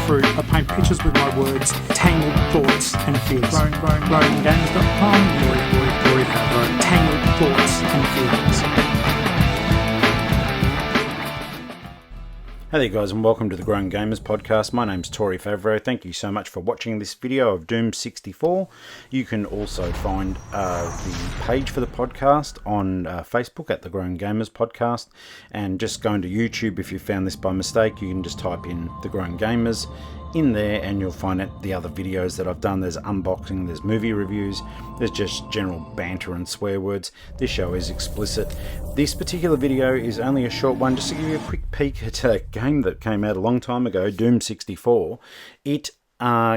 through. I paint pictures with my words, tangled thoughts and feelings. GrowingGames.com, Rory Favreau, tangled thoughts and feelings. Hey there guys, and welcome to the Growing Gamers podcast. My name's Rory Favreau. Thank you so much for watching this video of Doom 64. You can also find the page for the podcast on Facebook at the Growing Gamers podcast, and just going to YouTube if you found this by mistake, you can just type in the Growing Gamers in there and you'll find out the other videos that I've done. There's unboxing, there's movie reviews, there's just general banter and swear words. This show is explicit. This particular video is only a short one, just to give you a quick peek at a game that came out a long time ago, Doom 64. It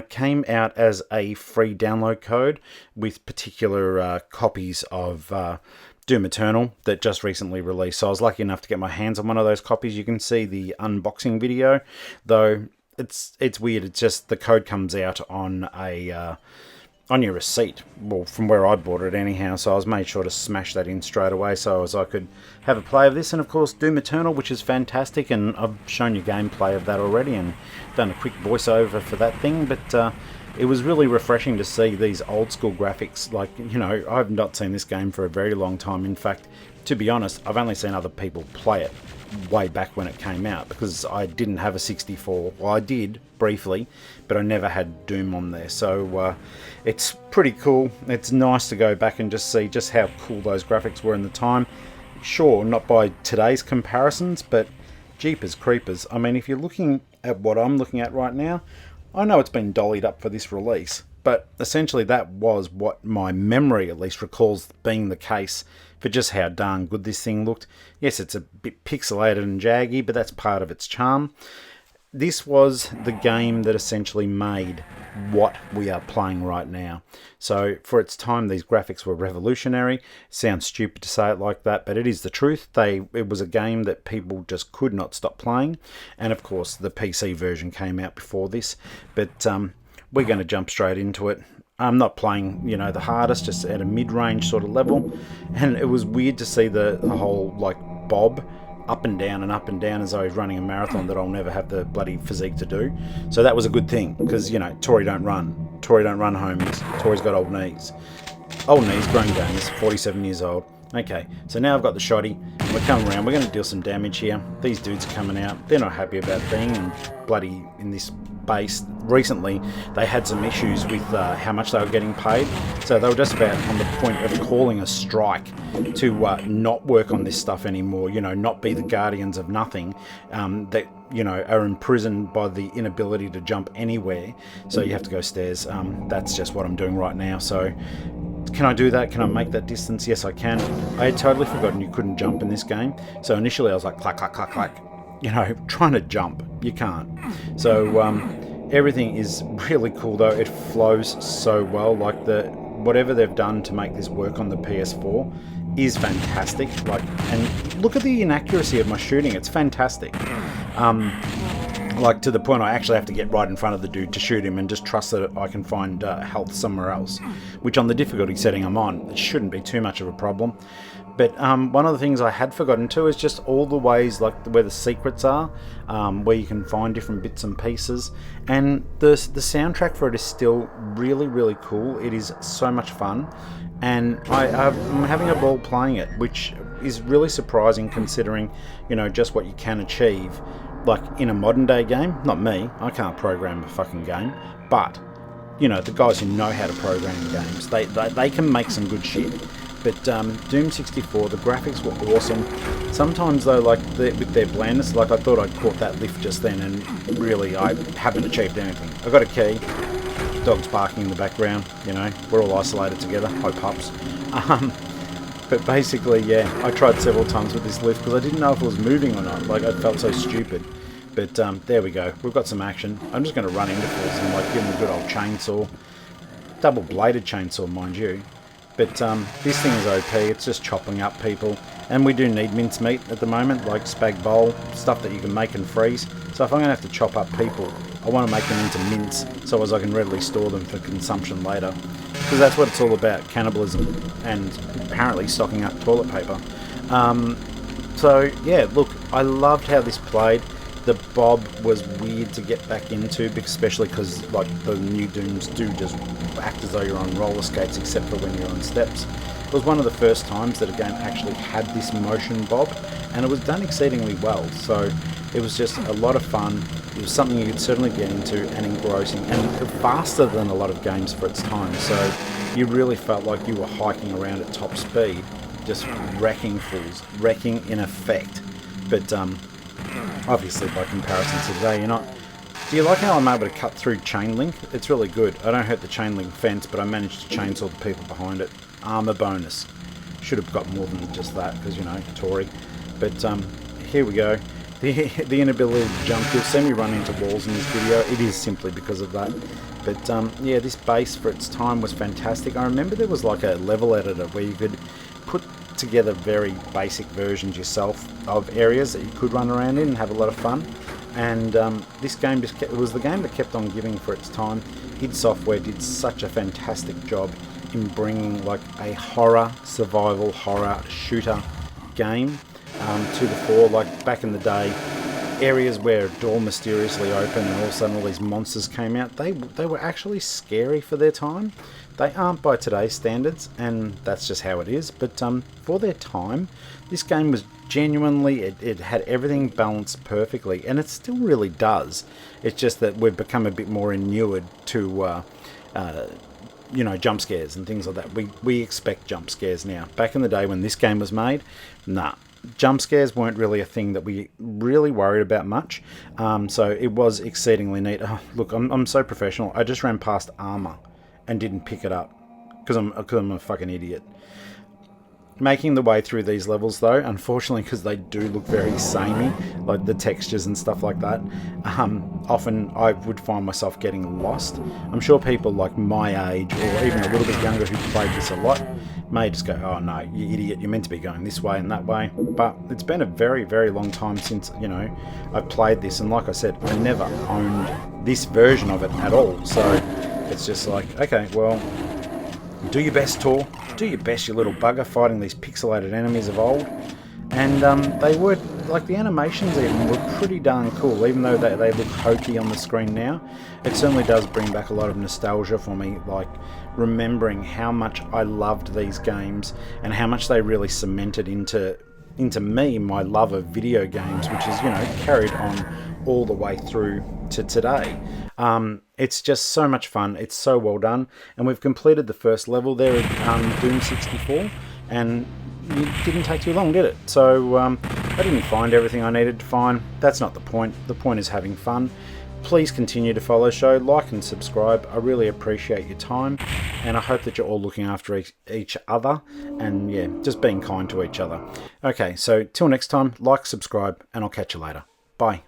came out as a free download code with particular copies of Doom Eternal that just recently released. So I was lucky enough to get my hands on one of those copies. You can see the unboxing video, though it's weird. It's just the code comes out on a on your receipt, well, from where I bought it anyhow, so I was made sure to smash that in straight away so as I could have a play of this. And of course Doom Eternal, which is fantastic, and I've shown you gameplay of that already and done a quick voiceover for that thing, but it was really refreshing to see these old school graphics. Like, you know, I've not seen this game for a very long time. In fact, to be honest, I've only seen other people play it way back when it came out, because I didn't have a 64. Well, I did briefly, but I never had Doom on there. So it's pretty cool. It's nice to go back and just see just how cool those graphics were in the time. Sure, not by today's comparisons, but jeepers creepers. I mean, if you're looking at what I'm looking at right now, I know it's been dollied up for this release, but essentially that was what my memory at least recalls being the case for just how darn good this thing looked. Yes, it's a bit pixelated and jaggy, but that's part of its charm. This was the game that essentially made what we are playing right now. So for its time, these graphics were revolutionary. Sounds stupid to say it like that, but it is the truth. It was a game that people just could not stop playing. And of course, the PC version came out before this, but we're going to jump straight into it. I'm not playing, you know, the hardest, just at a mid-range sort of level. And it was weird to see the whole, like, bob up and down as though he's running a marathon that I'll never have the bloody physique to do. So that was a good thing, because, you know, Tory don't run. Tory don't run, homies. Tory's got old knees. Old knees, grown games, 47 years old. Okay, so now I've got the shoddy. We're coming around. We're going to deal some damage here. These dudes are coming out. They're not happy about being in this base. Recently, they had some issues with how much they were getting paid. So they were just about on the point of calling a strike to not work on this stuff anymore. You know, not be the guardians of nothing that, you know, are imprisoned by the inability to jump anywhere. So you have to go stairs. That's just what I'm doing right now. So can I do that? Can I make that distance? Yes, I can. I had totally forgotten you couldn't jump in this game. So initially I was like, clack, clack, clack, clack. You know, trying to jump. You can't. So everything is really cool, though. It flows so well. Like, whatever they've done to make this work on the PS4 is fantastic. Like, and look at the inaccuracy of my shooting. It's fantastic. Like, to the point I actually have to get right in front of the dude to shoot him and just trust that I can find health somewhere else, which on the difficulty setting I'm on, it shouldn't be too much of a problem. But one of the things I had forgotten too is just all the ways, like where the secrets are, where you can find different bits and pieces. And the soundtrack for it is still really, really cool. It is so much fun. And I'm having a ball playing it, which is really surprising considering, you know, just what you can achieve. Like in a modern day game, not me, I can't program a fucking game, but, you know, the guys who know how to program games, they can make some good shit. But Doom 64, the graphics were awesome. Sometimes though, like with their blandness, like I thought I'd caught that lift just then, and really I haven't achieved anything. I got a key, dog's barking in the background, you know, we're all isolated together, hi pups. But basically, yeah, I tried several times with this lift because I didn't know if it was moving or not. Like, I felt so stupid. But there we go. We've got some action. I'm just going to run into fools and like give them a good old chainsaw. Double-bladed chainsaw, mind you. But this thing is OP. It's just chopping up people. And we do need mincemeat at the moment, like spag bowl, stuff that you can make and freeze. So if I'm going to have to chop up people, I want to make them into mince so as I can readily store them for consumption later. Because that's what it's all about, cannibalism and apparently stocking up toilet paper. So yeah, look, I loved how this played. The Bob was weird to get back into, especially because like the new Dooms do just act as though you're on roller skates, except for when you're on steps. It was one of the first times that a game actually had this motion bob, and it was done exceedingly well. So it was just a lot of fun. It was something you could certainly get into, and engrossing, and faster than a lot of games for its time. So you really felt like you were hiking around at top speed, just wrecking fools, wrecking in effect. But obviously by comparison to today, you're not. Do you like how I'm able to cut through chain link? It's really good. I don't hurt the chain link fence, but I managed to chainsaw the people behind it. Armor bonus. Should have got more than just that, because, you know, Tory. But here we go. The inability to jump. You'll see me run into walls in this video. It is simply because of that. But yeah, this base for its time was fantastic. I remember there was like a level editor where you could put together very basic versions yourself of areas that you could run around in and have a lot of fun. And this game just it was the game that kept on giving for its time. id Software did such a fantastic job in bringing like a horror, survival horror shooter game to the fore. Like back in the day, areas where a door mysteriously opened and all of a sudden all these monsters came out, they were actually scary for their time. They aren't by today's standards, and that's just how it is. But for their time, this game was genuinely, it had everything balanced perfectly, and it still really does. It's just that we've become a bit more inured to, you know, jump scares and things like that. We expect jump scares now. Back in the day when this game was made, nah. Jump scares weren't really a thing that we really worried about much. So it was exceedingly neat. Oh, look, I'm so professional. I just ran past armor and didn't pick it up because I'm a fucking idiot. Making the way through these levels though, unfortunately, because they do look very samey, like the textures and stuff like that, often I would find myself getting lost. I'm sure people like my age or even a little bit younger who played this a lot may just go, oh no, you idiot, you're meant to be going this way and that way. But it's been a very, very long time since, you know, I've played this, and like I said, I never owned this version of it at all. So it's just like, okay, well, do your best, Tor. Do your best, you little bugger, fighting these pixelated enemies of old. And they were, like, the animations even were pretty darn cool, even though they look hokey on the screen now. It certainly does bring back a lot of nostalgia for me, like remembering how much I loved these games and how much they really cemented into me my love of video games, which is, you know, carried on all the way through to today. It's just so much fun. It's so well done, and we've completed the first level there at Doom 64, and it didn't take too long, did it? So I didn't find everything I needed to find. That's not the point. The point is having fun. Please continue to follow the show, like and subscribe. I really appreciate your time, and I hope that you're all looking after each other, and yeah, just being kind to each other. Okay, so till next time, like, subscribe, and I'll catch you later. Bye.